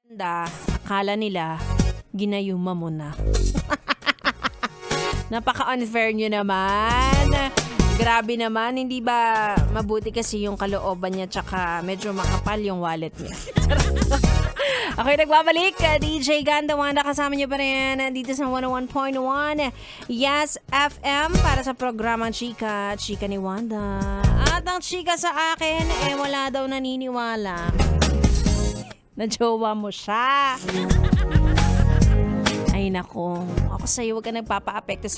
Akala nila, ginayuma mo na. Napaka-unfair nyo naman. Grabe naman, hindi ba mabuti kasi yung kalooban niya tsaka medyo makapal yung wallet niya. Okay, nagbabalik. DJ Ganda Wanda, kasama niyo pa rin dito sa 101.1 Yes FM para sa programang Chika ni Wanda. At ang chika sa akin, wala daw naniniwala na jowa mo siya. Ay nako, ako sa'yo, huwag ka nagpapa-apekto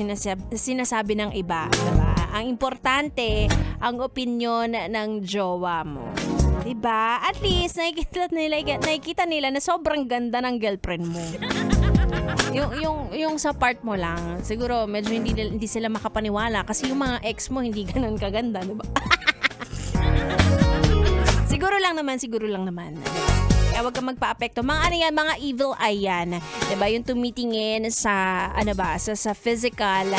sinasabi ng iba. Diba? Ang importante, ang opinyon ng jowa mo. Diba? At least, nakikita nila na sobrang ganda ng girlfriend mo. Yung sa part mo lang, siguro medyo hindi sila makapaniwala kasi yung mga ex mo hindi ganun kaganda, diba? Siguro lang naman. Kaya huwag kang magpa-apekto. Mga evil eye yan. Diba? Yung tumitingin sa, sa physical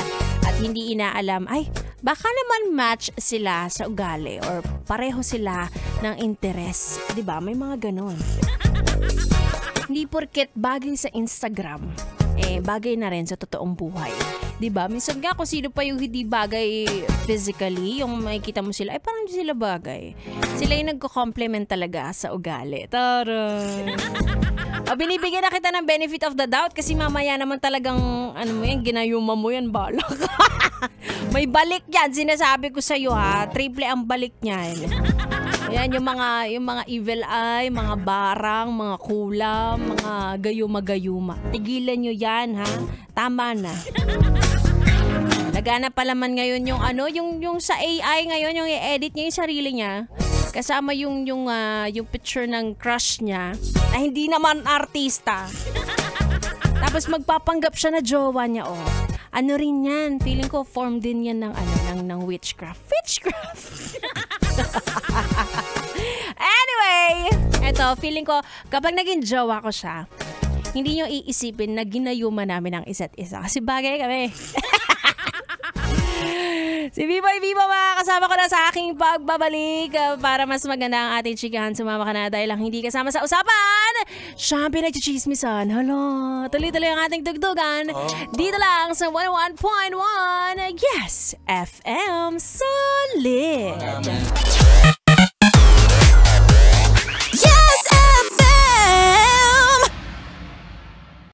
at hindi inaalam, ay, baka naman match sila sa ugali or pareho sila ng interes. Diba? May mga ganon. Hindi porket bagay sa Instagram, bagay na rin sa totoong buhay. Diba? Minsan nga kung sino pa yung hindi bagay physically, yung makikita mo sila, parang hindi sila bagay. Sila yung nagko-compliment talaga sa ugali. Tara! Binibigyan na kita ng benefit of the doubt kasi mamaya naman talagang, ginayuma mo yan, balak. May balik yan, sinasabi ko sa'yo ha. Triple ang balik niyan. Ayan, yung mga evil eye, mga barang, mga kulam, mga gayuma-gayuma. Tigilan nyo yan, ha? Tama na. Nagana pa naman ngayon yung sa AI ngayon, yung i-edit niya yung sarili niya. Kasama yung picture ng crush niya na hindi naman artista. Tapos magpapanggap siya na jowa niya, oh. Ano rin yan? Feeling ko form din yan ng witchcraft. Anyway, eto, feeling ko kapag naging jowa ko siya, hindi nyo iisipin na ginayuma namin ang isa't isa. Kasi bagay kami. Si Biboy mga kasama ko na sa aking pagbabalik para mas maganda ang ating chikahan. Sumama ka na dahil lang hindi kasama sa usapan. Siya ang pinagchichismisan. Hala, tuloy-tuloy ang ating tugtugan. Dito lang sa 101.1 Yes FM Solid.